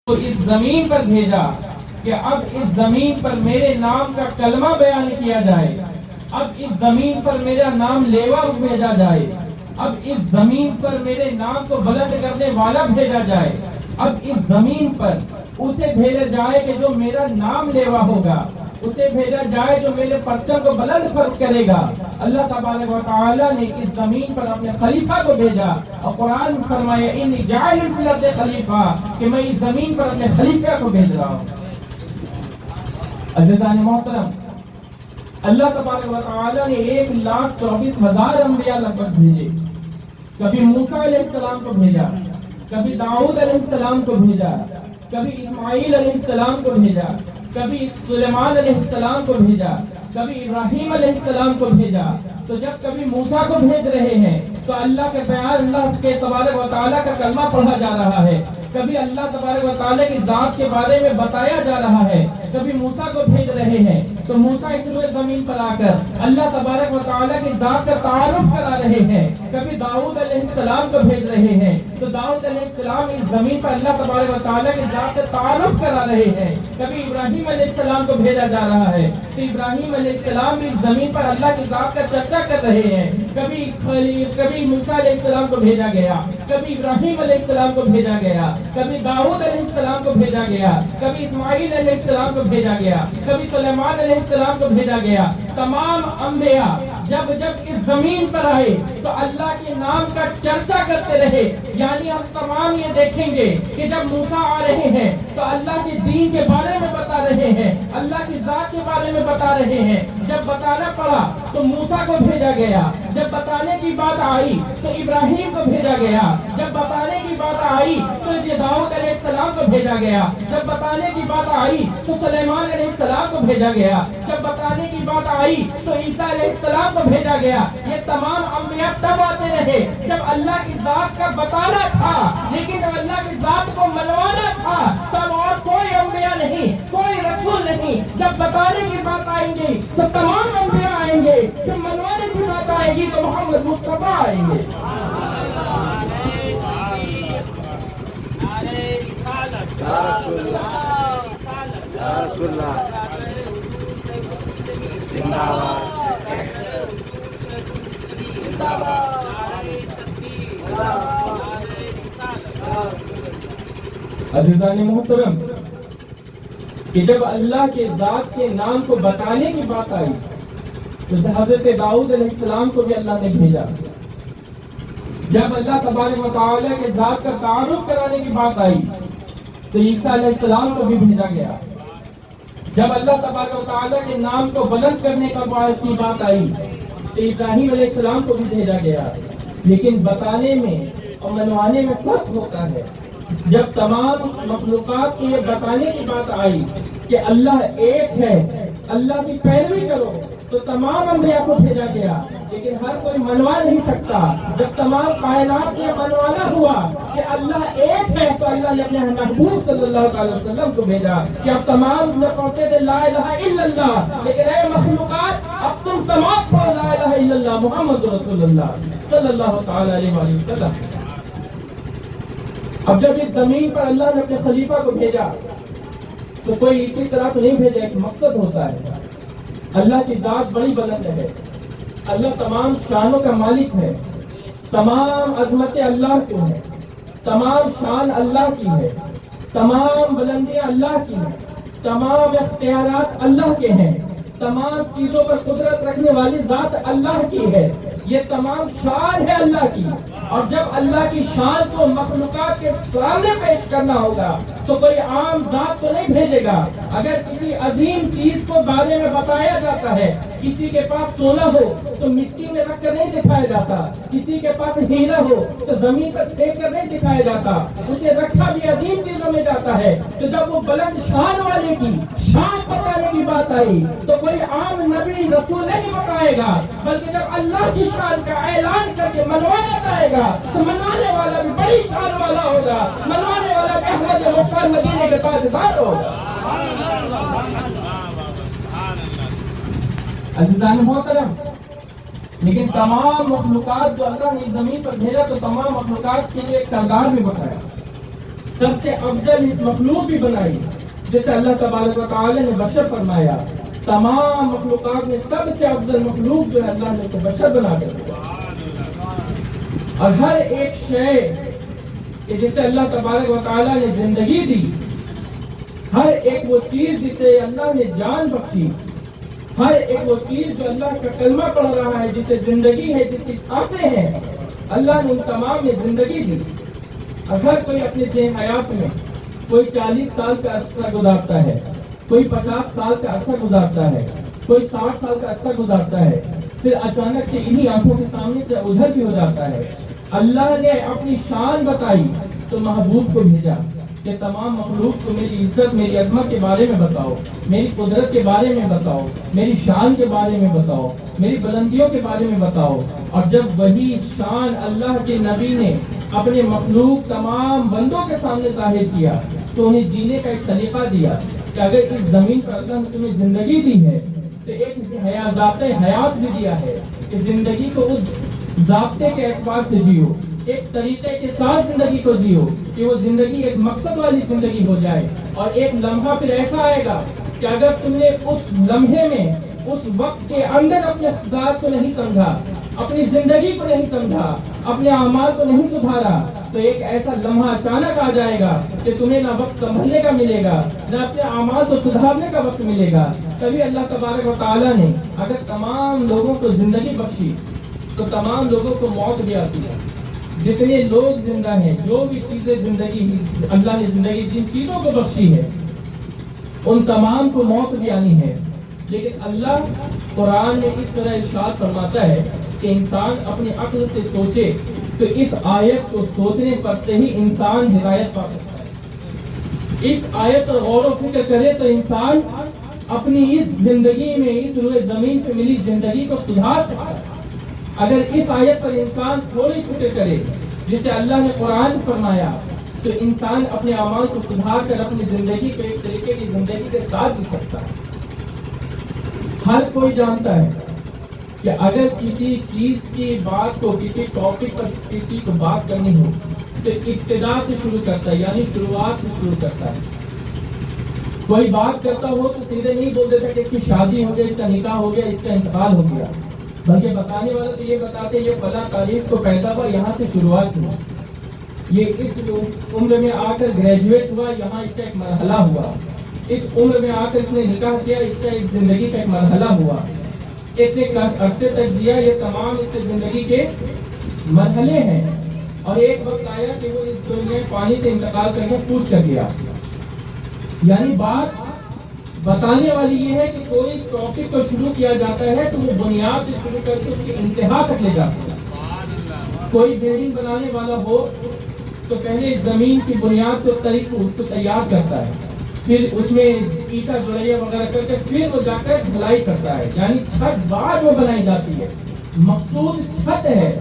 تو اس زمین پر بھیجا کہ اب اس زمین پر میرے نام کا کلمہ بیان کیا جائے، اب اس زمین پر میرا نام لیوا بھیجا جائے، اب اس زمین پر میرے نام کو بلند کرنے والا بھیجا جائے، اب اس زمین پر اسے بھیجا جائے کہ جو میرا نام لیوا ہوگا، اسے بھیجا جائے جو میرے پرچم کو بلند کرے گا۔ اللہ تبارک و تعالی نے اس زمین پر اپنے خلیفہ کو بھیجا اور قرآن میں فرمایا انی جاعل فی الارض خلیفہ، کہ میں اس زمین پر اپنے خلیفہ کو بھیج رہا ہوں۔ عزیزان محترم، اللہ تبارک و تعالی نے 1,24,000 انبیاء لگ بھگ بھیجے۔ کبھی موسیٰ علیہ السلام کو بھیجا، کبھی داؤد علیہ السلام کو بھیجا، کبھی اسماعیل علیہ السلام کو بھیجا، کبھی سلیمان علیہ السلام کو بھیجا، کبھی ابراہیم علیہ السلام کو بھیجا۔ تو جب کبھی موسیٰ کو بھیج رہے ہیں تو اللہ کے بیان، اللہ کے تبارک و تعالیٰ کا کلمہ پڑھا جا رہا ہے، کبھی اللہ تبارک و تعالیٰ کی ذات کے بارے میں بتایا جا رہا ہے، کبھی موسیٰ کو بھیج رہے ہیں تو موسیٰ اس روئے زمین پر آ کر اللہ تبارک و تعالیٰ کی ذات کا تعارف کرا رہے ہیں، کبھی داؤد علیہ السلام کو بھیج رہے ہیں تو داؤد علیہ السلام اس زمین پر اللہ تبارک و تعالیٰ کی ذات کا تعارف کرا رہے ہیں، کبھی ابراہیم علیہ السلام کو بھیجا جا رہا ہے تو ابراہیم علیہ السلام بھی اس زمین پر اللہ کی ذات کا چرچا کر رہے ہیں، کبھی موسیٰ علیہ السلام کو بھیجا گیا، کبھی ابراہیم علیہ السلام کو بھیجا گیا، کبھی داؤد علیہ السلام کو بھیجا گیا، کبھی اسماعیل علیہ السلام کو بھیجا گیا، کبھی سلیمان علیہ السلام کو بھیجا گیا۔ تمام انبیاء جب اس زمین پر آئے تو اللہ کے نام کا چرچا کرتے رہے۔ یعنی ہم تمام یہ دیکھیں گے کہ جب موسیٰ آ رہے ہیں تو اللہ کے دین کے بارے میں بتا رہے ہیں، اللہ کی ذات کے بارے میں بتا رہے ہیں۔ جب بتانا پڑا تو موسیٰ کو بھیجا گیا، جب بتانے کی بات آئی تو ابراہیم کو بھیجا گیا، جب بتانے کی بات آئی تو داؤد علیہ السلام کو بھیجا گیا، جب بتانے کی بات آئی تو سلیمان علیہ السلام کو بھیجا گیا، جب بتانے کی بات آئی تو عیسیٰ علیہ السلام کو بھیجا گیا۔ یہ تمام انبیاء تب آتے رہے جب اللہ کی ذات کا بتانا تھا، لیکن جب اللہ کی ذات کو منوانا تھا تب اور کوئی انبیاء نہیں، کوئی رسول نہیں۔ جب بتانے کی بات آئیں گی تو تمام انبیاء آئیں گے، جب منوانے کی بات آئے گی تو محمد مصطفیٰ آئیں گے۔ عزیزان محترم، کہ جب اللہ کے ذات کے نام کو بتانے کی بات آئی تو حضرت داؤد علیہ السلام کو بھی اللہ نے بھیجا۔ جب اللہ تبارک و تعالیٰ کے ذات کا تعارف کرانے کی بات آئی تو عیسیٰ علیہ السلام کو بھی بھیجا گیا۔ جب اللہ تبارک و تعالیٰ کے نام کو بلند کرنے کی بات آئی تو ابراہیم علیہ السلام کو بھی بھیجا گیا۔ لیکن بتانے میں اور منوانے میں فرق ہوتا ہے۔ جب تمام مخلوقات کو یہ بتانے کی بات آئی کہ اللہ ایک ہے، اللہ کی پیروی کرو، تو تمام انبیاء کو بھیجا گیا، لیکن ہر کوئی منوا نہیں سکتا۔ جب تمام کائنات سے منوانا ہوا کہ اللہ ایک ہے تو اللہ نے اپنے محبوب صلی اللہ علیہ وسلم کو بھیجا کہ اب تمام پڑھتے تھے لا الہ الا اللہ، لیکن اے مخلوقات اب تم تمام پڑھو لا الہ الا اللہ محمد رسول اللہ صلی اللہ تعالی علیہ وسلم۔ اب جب اس زمین پر اللہ نے اپنے خلیفہ کو بھیجا تو کوئی اسی طرح تو نہیں بھیجا، ایک مقصد ہوتا ہے۔ اللہ کی ذات بڑی بلند ہے، اللہ تمام شانوں کا مالک ہے، تمام عظمت اللہ کی ہے، تمام شان اللہ کی ہے، تمام بلندیاں اللہ کی ہیں، تمام اختیارات اللہ کے ہیں، تمام چیزوں پر قدرت رکھنے والی ذات اللہ کی ہے۔ یہ تمام شان ہے اللہ کی، اور جب اللہ کی شان کو مخلوقات کے سامنے پیش کرنا ہوگا تو کوئی عام ذات تو نہیں بھیجے گا۔ اگر کسی عظیم چیز کو بارے میں بتایا جاتا ہے، کسی کے پاس سونا ہو تو مٹی میں رکھ کر نہیں دکھایا جاتا، کسی کے پاس ہیرا ہو تو زمین پر پھینک کر نہیں دکھایا جاتا، اسے رکھا بھی عظیم چیزوں میں جاتا ہے۔ تو جب وہ بلند شان والے کی شان بتانے کی بات آئی تو کوئی عام نبی رسول نہیں بتائے گا، بلکہ جب اللہ کی شان کا اعلان کر کے منوایا جائے گا تو منوانے والا بھی بڑی شان والا ہوگا، منوانے والا بھی احمد مختار مدینے کے تاجدار ہوگا۔ عزیزان محترم، لیکن تمام مخلوقات جو اللہ نے زمین پر بھیجا تو تمام مخلوقات کے لیے ایک سردار بھی بتایا۔ سب سے افضل مخلوق بھی بنائی، جیسے اللہ تبارک و تعالی نے بشر فرمایا تمام مخلوقات میں سب سے افضل مخلوق جو ہے اللہ نے تو بشر بنا کر دیا۔ اور ہر ایک شے کہ جسے اللہ تبارک و تعالی نے زندگی دی، ہر ایک وہ چیز جسے اللہ نے جان بخشی، ہر ایک وہ چیز جو اللہ کا کلمہ پڑھ رہا ہے، جسے زندگی ہے، جس کی سانسیں ہیں، اللہ نے ان تمام میں زندگی دی۔ اگر کوئی اپنے حیات میں کوئی 40 سال کا عرصہ گزارتا ہے، کوئی 50 سال کا عرصہ گزارتا ہے، کوئی 60 سال کا عرصہ گزارتا ہے، پھر اچانک سے انہی آنکھوں کے سامنے سے ادھر بھی ہو جاتا ہے۔ اللہ نے اپنی شان بتائی تو محبوب کو بھیجا کہ تمام مخلوق کو میری عزت، میری عظمت کے بارے میں بتاؤ، میری قدرت کے بارے میں بتاؤ، میری شان کے بارے میں بتاؤ، میری بلندیوں کے بارے میں بتاؤ۔ اور جب وہی شان اللہ کے نبی نے اپنے مخلوق تمام بندوں کے سامنے ظاہر کیا تو انہیں جینے کا ایک طریقہ دیا کہ اگر اس زمین پر اللہ نے تمہیں زندگی دی ہے تو ایک ضابطۂ حیات بھی دیا ہے کہ زندگی کو اس ضابطے کے اعتبار سے جیو، ایک طریقے کے ساتھ زندگی کو جیو کہ وہ زندگی ایک مقصد والی زندگی ہو جائے۔ اور ایک لمحہ پھر ایسا آئے گا کہ اگر تم نے اس لمحے میں، اس وقت کے اندر اپنے ذات کو نہیں سمجھا، اپنی زندگی کو نہیں سمجھا، اپنے اعمال کو نہیں سدھارا، تو ایک ایسا لمحہ اچانک آ جائے گا کہ تمہیں نہ وقت سنبھلنے کا ملے گا، نہ اپنے اعمال کو سدھارنے کا وقت ملے گا۔ تبھی اللہ تبارک و تعالیٰ نے اگر تمام لوگوں کو زندگی بخشی تو تمام لوگوں کو موت بھی آتی ہے۔ جتنے لوگ زندہ ہیں، جو بھی چیزیں زندگی اللہ نے زندگی جن چیزوں کو بخشی ہے ان تمام کو موت بھی آنی ہے۔ لیکن اللہ قرآن میں اس طرح ارشاد فرماتا ہے کہ انسان اپنی عقل سے سوچے تو اس آیت کو سوچنے پر سے ہی انسان ہدایت پا سکتا ہے۔ اس آیت پر غور و فکر کرے تو انسان اپنی اس زندگی میں، اس روئے زمین پہ ملی زندگی کو سدھار سکتا ہے۔ اگر اس آیت پر انسان تھوڑی فکر کرے جسے اللہ نے قرآن فرمایا تو انسان اپنے اعمال کو سدھار کر اپنی زندگی کو ایک طریقے کی زندگی کے ساتھ جی سکتا ہے۔ ہر کوئی جانتا ہے کہ اگر کسی چیز کی بات کو، کسی ٹاپک پر کسی کو بات کرنی ہو تو ابتدا سے شروع کرتا ہے، یعنی شروعات سے شروع کرتا ہے۔ کوئی بات کرتا ہو تو سیدھے نہیں بول دیتا کہ اس کی شادی ہو گئی، اس کا نکاح ہو گیا، اس کا انتقال ہو گیا، بلکہ بتانے والا تو یہ بتاتے یہ فلاں تاریخ کو پیدا ہوا، یہاں سے شروعات ہوئی، یہ اس عمر میں آ کر گریجویٹ ہوا، یہاں اس کا ایک مرحلہ ہوا، اس عمر میں آ کر اس نے نکاح کیا، اس کا ایک زندگی کا ایک مرحلہ ہوا، اتنے عرصے تک جیا، یہ تمام اس کے زندگی کے مرحلے ہیں۔ اور ایک وقت آیا کہ وہ اس دنیا پانی سے انتقال کر کے پوچھ کر گیا۔ یعنی بات بتانے والی یہ ہے کہ کوئی ٹاپک کو شروع کیا جاتا ہے تو وہ بنیاد سے شروع کر کے اس کی انتہا تک لے جاتا ہے۔ کوئی بلڈنگ بنانے والا ہو تو پہلے زمین کی بنیاد کو تیار کرتا ہے، پھر اس میں اینٹا جڑیا وغیرہ کر کے پھر وہ جا کر ڈھلائی کرتا ہے، یعنی چھت بعد میں بنائی جاتی ہے، مقصود چھت ہے۔